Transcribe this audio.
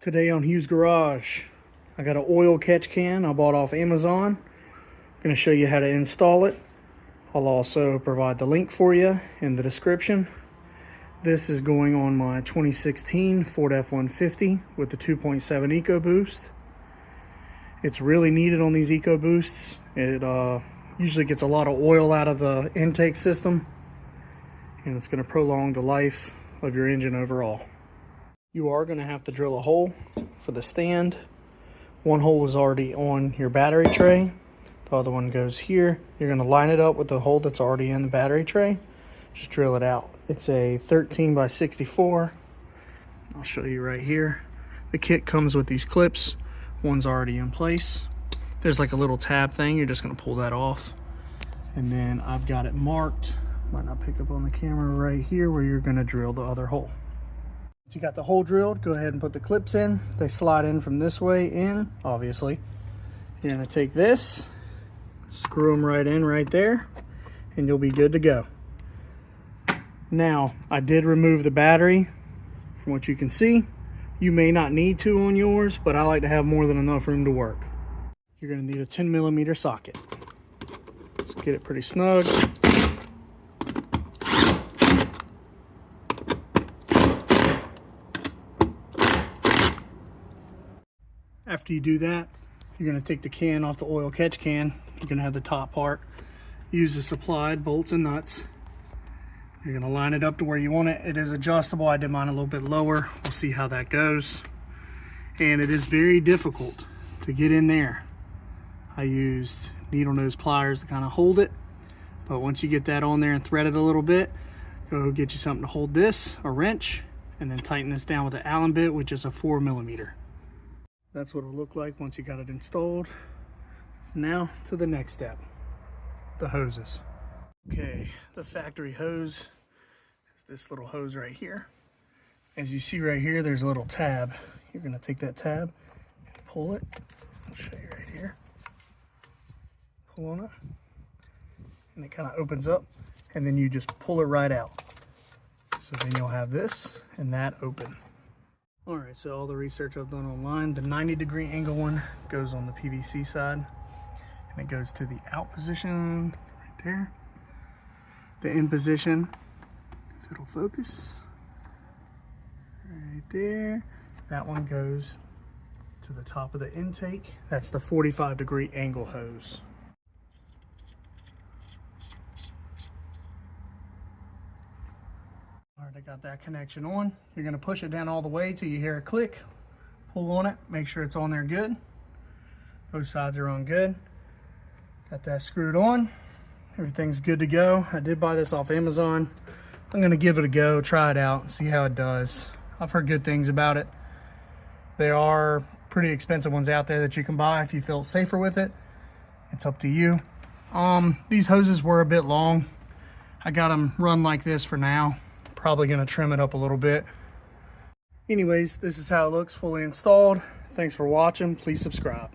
Today on Hughes Garage, I got an oil catch can I bought off Amazon. I'm going to show you how to install it. I'll also provide the link for you in the description. This is going on my 2016 Ford F-150 with the 2.7 EcoBoost. It's really needed on these EcoBoosts. It usually gets a lot of oil out of the intake system, and it's going to prolong the life of your engine overall. You are going to have to drill a hole for the stand. One hole is already on your battery tray. The other one goes here. You're going to line it up with the hole that's already in the battery tray. Just drill it out. It's a 13 by 64. I'll show you right here. The kit comes with these clips. One's already in place. There's like a little tab thing. You're just going to pull that off. And then I've got it marked. Might not pick up on the camera right here where you're going to drill the other hole. Once you got the hole drilled, go ahead and put the clips in. They slide in from this way in, obviously. You're going to take this, screw them right in right there, and you'll be good to go. Now, I did remove the battery from what you can see. You may not need to on yours, but I like to have more than enough room to work. You're going to need a 10mm socket. Just get it pretty snug. After you do that, you're going to take the can off the oil catch can. You're going to have the top part. Use the supplied bolts and nuts. You're going to line it up to where you want it. It is adjustable. I did mine a little bit lower. We'll see how that goes. And it is very difficult to get in there. I used needle nose pliers to kind of hold it. But once you get that on there and thread it a little bit, go get you something to hold this, a wrench, and then tighten this down with an Allen bit, which is a 4mm. That's what it'll look like once you got it installed. Now to the next step, the hoses. Okay, the factory hose is this little hose right here. As you see right here, there's a little tab. You're gonna take that tab and pull it. I'll show you right here. Pull on it, and it kind of opens up, and then you just pull it right out. So then you'll have this and that open. All right, so all the research I've done online, the 90-degree angle one goes on the PVC side, and it goes to the out position right there. The in position, if it'll focus, right there. That one goes to the top of the intake. That's the 45-degree angle hose. All right, I got that connection on. You're gonna push it down all the way till you hear a click. Pull on it, make sure it's on there good. Both sides are on good. Got that screwed on. Everything's good to go. I did buy this off Amazon. I'm gonna give it a go, try it out, and see how it does. I've heard good things about it. There are pretty expensive ones out there that you can buy if you feel safer with it. It's up to you. These hoses were a bit long. I got them run like this for now. Probably going to trim it up a little bit. Anyways, this is how it looks fully installed. Thanks for watching. Please subscribe.